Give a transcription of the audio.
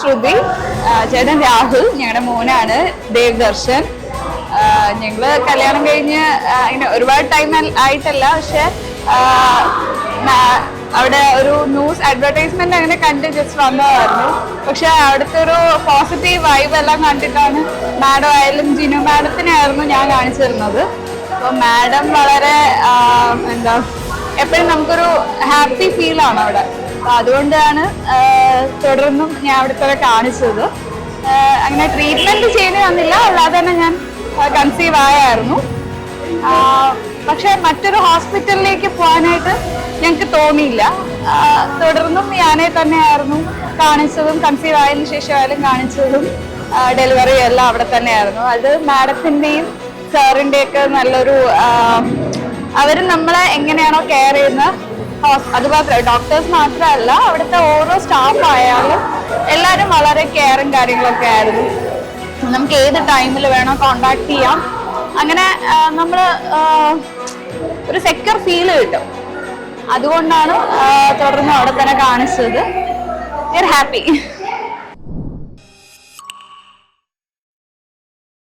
ശ്രുതി, ചേട്ടൻ രാഹുൽ, ഞങ്ങളുടെ മോനാണ് ദേവ് ദർശൻ. ഞങ്ങള് കല്യാണം കഴിഞ്ഞ് ഇങ്ങനെ ഒരുപാട് ടൈം ആയിട്ടല്ല, പക്ഷെ അവിടെ ഒരു ന്യൂസ് അഡ്വർടൈസ്മെന്റ് അങ്ങനെ കണ്ട് ജസ്റ്റ് വന്നതായിരുന്നു. പക്ഷെ അവിടുത്തെ ഒരു പോസിറ്റീവ് വൈബ് എല്ലാം കണ്ടിട്ടാണ് മാഡം ആയാലും ജിനു മാഡത്തിനായിരുന്നു ഞാൻ കാണിച്ചു തരുന്നത്. അപ്പോൾ മാഡം വളരെ എന്താ എപ്പോഴും നമുക്കൊരു ഹാപ്പി ഫീലാണ് അവിടെ. അപ്പൊ അതുകൊണ്ടാണ് തുടർന്നും ഞാൻ അവിടുത്തെ കാണിച്ചത്. അങ്ങനെ ട്രീറ്റ്മെന്റ് ചെയ്ത് വന്നില്ല, അല്ലാതെ തന്നെ ഞാൻ കൺസീവ് ആയായിരുന്നു. പക്ഷെ മറ്റൊരു ഹോസ്പിറ്റലിലേക്ക് പോകാനായിട്ട് ഞങ്ങൾക്ക് തോന്നിയില്ല. തുടർന്നും ഞാനെ തന്നെയായിരുന്നു കാണിച്ചതും, കൺസീവ് ആയതിനു ശേഷമായാലും കാണിച്ചതും ഡെലിവറി എല്ലാം അവിടെ തന്നെയായിരുന്നു. അത് മാഡത്തിൻ്റെയും സാറിൻ്റെയൊക്കെ നല്ലൊരു അവർ നമ്മളെ എങ്ങനെയാണോ കെയർ ചെയ്യുന്ന, അതുപോലെ ഡോക്ടേഴ്സ് മാത്രമല്ല അവിടുത്തെ ഓരോ സ്റ്റാഫ് ആയാലും എല്ലാവരും വളരെ കെയറും കാര്യങ്ങളൊക്കെ ആയിരുന്നു. നമുക്ക് ഏത് ടൈമിൽ വേണോ കോണ്ടാക്ട് ചെയ്യാം. അങ്ങനെ നമ്മൾ ഒരു സെക്യൂർ ഫീല് കിട്ടും. അതുകൊണ്ടാണ് തുടർന്ന് അവിടെ തന്നെ കാണിച്ചത്. We are happy.